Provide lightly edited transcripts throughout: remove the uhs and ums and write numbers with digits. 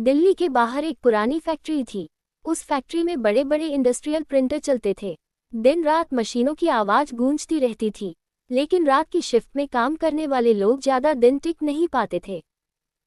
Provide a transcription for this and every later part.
दिल्ली के बाहर एक पुरानी फैक्ट्री थी। उस फैक्ट्री में बड़े बड़े इंडस्ट्रियल प्रिंटर चलते थे। दिन रात मशीनों की आवाज गूंजती रहती थी, लेकिन रात की शिफ्ट में काम करने वाले लोग ज्यादा दिन टिक नहीं पाते थे।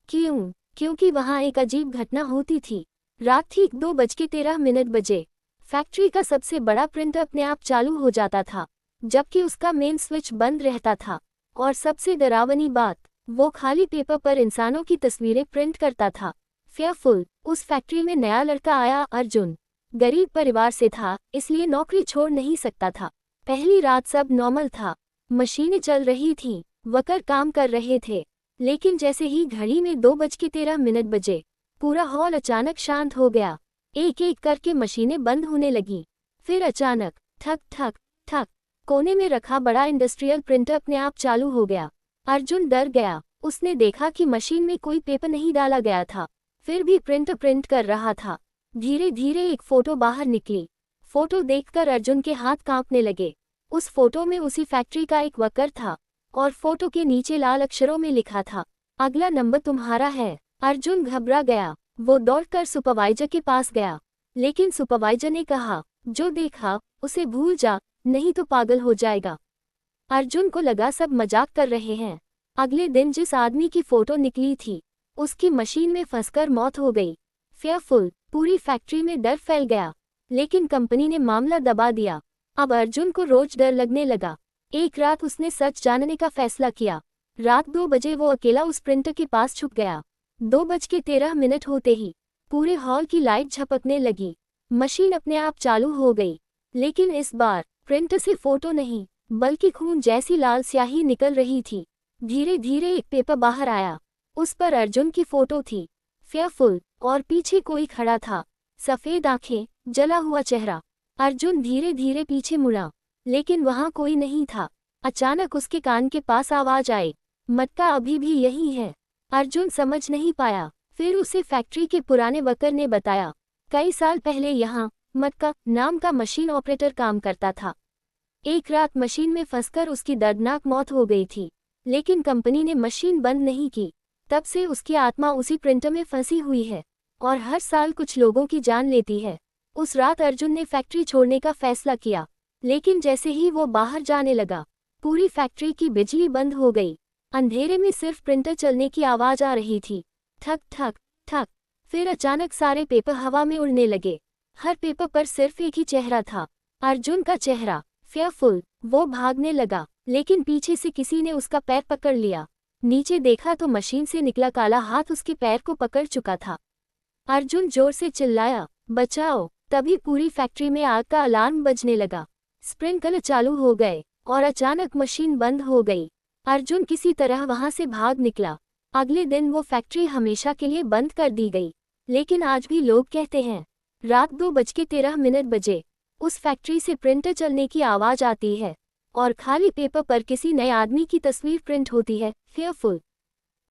क्यों? क्योंकि वहां एक अजीब घटना होती थी। रात ठीक 2:13 बजे फैक्ट्री का सबसे बड़ा प्रिंटर अपने आप चालू हो जाता था, जबकि उसका मेन स्विच बंद रहता था। और सबसे डरावनी बात, वो खाली पेपर पर इंसानों की तस्वीरें प्रिंट करता था। फेयरफुल, उस फैक्ट्री में नया लड़का आया अर्जुन। गरीब परिवार से था, इसलिए नौकरी छोड़ नहीं सकता था। पहली रात सब नॉर्मल था, मशीनें चल रही थीं, वर्कर काम कर रहे थे। लेकिन जैसे ही घड़ी में 2:13 बजे पूरा हॉल अचानक शांत हो गया। एक एक करके मशीनें बंद होने लगी। फिर अचानक ठक ठक ठक, कोने में रखा बड़ा इंडस्ट्रियल प्रिंटर अपने आप चालू हो गया। अर्जुन डर गया। उसने देखा कि मशीन में कोई पेपर नहीं डाला गया था, फिर भी प्रिंटर प्रिंट कर रहा था। धीरे धीरे एक फोटो बाहर निकली। फोटो देखकर अर्जुन के हाथ कांपने लगे। उस फोटो में उसी फैक्ट्री का एक वर्कर था, और फोटो के नीचे लाल अक्षरों में लिखा था, अगला नंबर तुम्हारा है। अर्जुन घबरा गया। वो दौड़कर सुपरवाइजर के पास गया, लेकिन सुपरवाइजर ने कहा, जो देखा उसे भूल जा, नहीं तो पागल हो जाएगा। अर्जुन को लगा सब मजाक कर रहे हैं। अगले दिन जिस आदमी की फोटो निकली थी, उसकी मशीन में फंसकर मौत हो गई। फेयरफुल, पूरी फैक्ट्री में डर फैल गया, लेकिन कंपनी ने मामला दबा दिया। अब अर्जुन को रोज डर लगने लगा। एक रात उसने सच जानने का फैसला किया। रात 2 बजे वो अकेला उस प्रिंटर के पास छुप गया। 2:13 होते ही पूरे हॉल की लाइट झपकने लगी। मशीन अपने आप चालू हो गई, लेकिन इस बार प्रिंटर से फोटो नहीं, बल्कि खून जैसी लाल स्याही निकल रही थी। धीरे धीरे एक पेपर बाहर आया। उस पर अर्जुन की फोटो थी। फेयरफुल, और पीछे कोई खड़ा था। सफेद आंखें, जला हुआ चेहरा। अर्जुन धीरे धीरे पीछे मुड़ा, लेकिन वहां कोई नहीं था। अचानक उसके कान के पास आवाज आई, मटका अभी भी यही है। अर्जुन समझ नहीं पाया। फिर उसे फैक्ट्री के पुराने वर्कर ने बताया, कई साल पहले यहाँ मटका नाम का मशीन ऑपरेटर काम करता था। एक रात मशीन में फंसकर उसकी दर्दनाक मौत हो गई थी, लेकिन कंपनी ने मशीन बंद नहीं की। तब से उसकी आत्मा उसी प्रिंटर में फंसी हुई है, और हर साल कुछ लोगों की जान लेती है। उस रात अर्जुन ने फैक्ट्री छोड़ने का फैसला किया, लेकिन जैसे ही वो बाहर जाने लगा, पूरी फैक्ट्री की बिजली बंद हो गई। अंधेरे में सिर्फ प्रिंटर चलने की आवाज आ रही थी, ठक ठक ठक। फिर अचानक सारे पेपर हवा में उड़ने लगे। हर पेपर पर सिर्फ एक ही चेहरा था, अर्जुन का चेहरा। फेयरफुल, वो भागने लगा, लेकिन पीछे से किसी ने उसका पैर पकड़ लिया। नीचे देखा तो मशीन से निकला काला हाथ उसके पैर को पकड़ चुका था। अर्जुन जोर से चिल्लाया, बचाओ! तभी पूरी फैक्ट्री में आग का अलार्म बजने लगा। स्प्रिंकलर चालू हो गए, और अचानक मशीन बंद हो गई। अर्जुन किसी तरह वहां से भाग निकला। अगले दिन वो फैक्ट्री हमेशा के लिए बंद कर दी गई। लेकिन आज भी लोग कहते हैं, रात 2:13 बजे उस फैक्ट्री से प्रिंटर चलने की आवाज आती है, और खाली पेपर पर किसी नए आदमी की तस्वीर प्रिंट होती है। फेयरफुल।